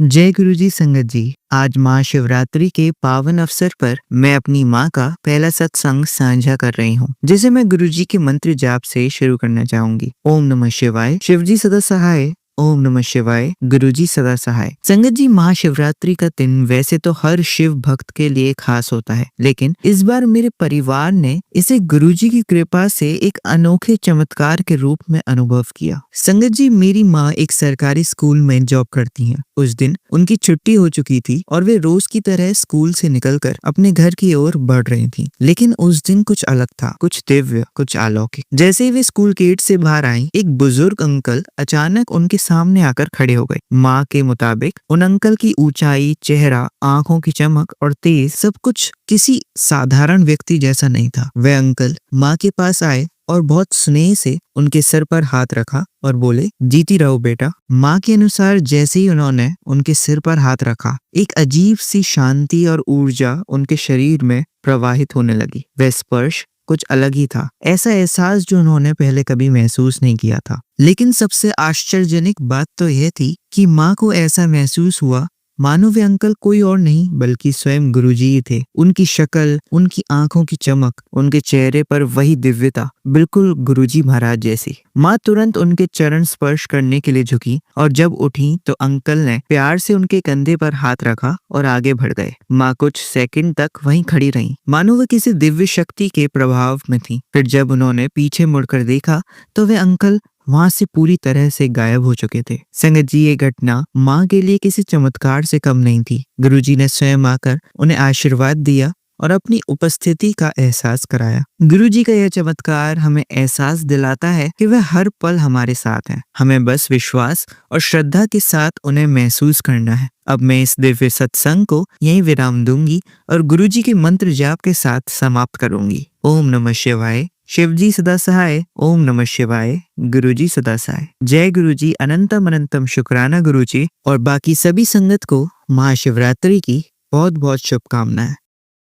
जय गुरु जी संगत जी। आज महाशिवरात्रि के पावन अवसर पर मैं अपनी माँ का पहला सत्संग साझा कर रही हूँ, जिसे मैं गुरु जी के मंत्र जाप से शुरू करना चाहूंगी। ओम नमः शिवाय। शिव जी सदा सहाय। ओम नमः शिवाय। गुरु जी सदा सहाय। संगत जी, महाशिवरात्रि का दिन वैसे तो हर शिव भक्त के लिए खास होता है, लेकिन इस बार मेरे परिवार ने इसे गुरु जी की कृपा से एक अनोखे चमत्कार के रूप में अनुभव किया। संगत जी, मेरी माँ एक सरकारी स्कूल में जॉब करती हैं। उस दिन उनकी छुट्टी हो चुकी थी और वे रोज की तरह स्कूल से निकलकर अपने घर की ओर बढ़ रही थीं। लेकिन उस दिन कुछ अलग था, कुछ दिव्य, कुछ अलौकिक। जैसे ही वे स्कूल गेट से बाहर आई, एक बुजुर्ग अंकल अचानक उनके सामने आकर खड़े हो गए। माँ के मुताबिक उन अंकल की ऊंचाई, चेहरा, आंखों की चमक और तेज सब कुछ किसी साधारण व्यक्ति जैसा नहीं था। वे अंकल माँ के पास आए और बहुत स्नेह से उनके सर पर हाथ रखा और बोले, जीती रहो बेटा। माँ के अनुसार जैसे ही उन्होंने उनके सिर पर हाथ रखा, एक अजीब सी शांति और ऊर्जा उनके शरीर में प्रवाहित होने लगी। वह स्पर्श कुछ अलग ही था, ऐसा एहसास जो उन्होंने पहले कभी महसूस नहीं किया था। लेकिन सबसे आश्चर्यजनक बात तो यह थी कि माँ को ऐसा महसूस हुआ मानो वे अंकल कोई और नहीं बल्कि स्वयं गुरुजी ही थे। उनकी शक्ल, उनकी आंखों की चमक, उनके चेहरे पर वही दिव्यता, बिल्कुल गुरुजी महाराज जैसी। माँ तुरंत उनके चरण स्पर्श करने के लिए झुकी और जब उठी तो अंकल ने प्यार से उनके कंधे पर हाथ रखा और आगे बढ़ गए। माँ कुछ सेकंड तक वहीं खड़ी रहीं, मानो वह किसी दिव्य शक्ति के प्रभाव में थी। फिर जब उन्होंने पीछे मुड़कर देखा तो वे अंकल वहां से पूरी तरह से गायब हो चुके थे। संगत जी, ये घटना माँ के लिए किसी चमत्कार से कम नहीं थी। गुरुजी ने स्वयं आकर उन्हें आशीर्वाद दिया और अपनी उपस्थिति का एहसास कराया। गुरुजी का यह चमत्कार हमें एहसास दिलाता है कि वह हर पल हमारे साथ हैं। हमें बस विश्वास और श्रद्धा के साथ उन्हें महसूस करना है। अब मैं इस दिव्य सत्संग को यहीं विराम दूंगी और गुरुजी के मंत्र जाप के साथ समाप्त करूंगी। ओम नमः शिवाय। शिव जी सदा सहाय। ओम नमः शिवाय। गुरु जी सदा सहाय। जय गुरु जी। अनंतम अनंतम शुक्राना गुरु जी। और बाकी सभी संगत को महाशिवरात्रि की बहुत बहुत शुभकामनाएं।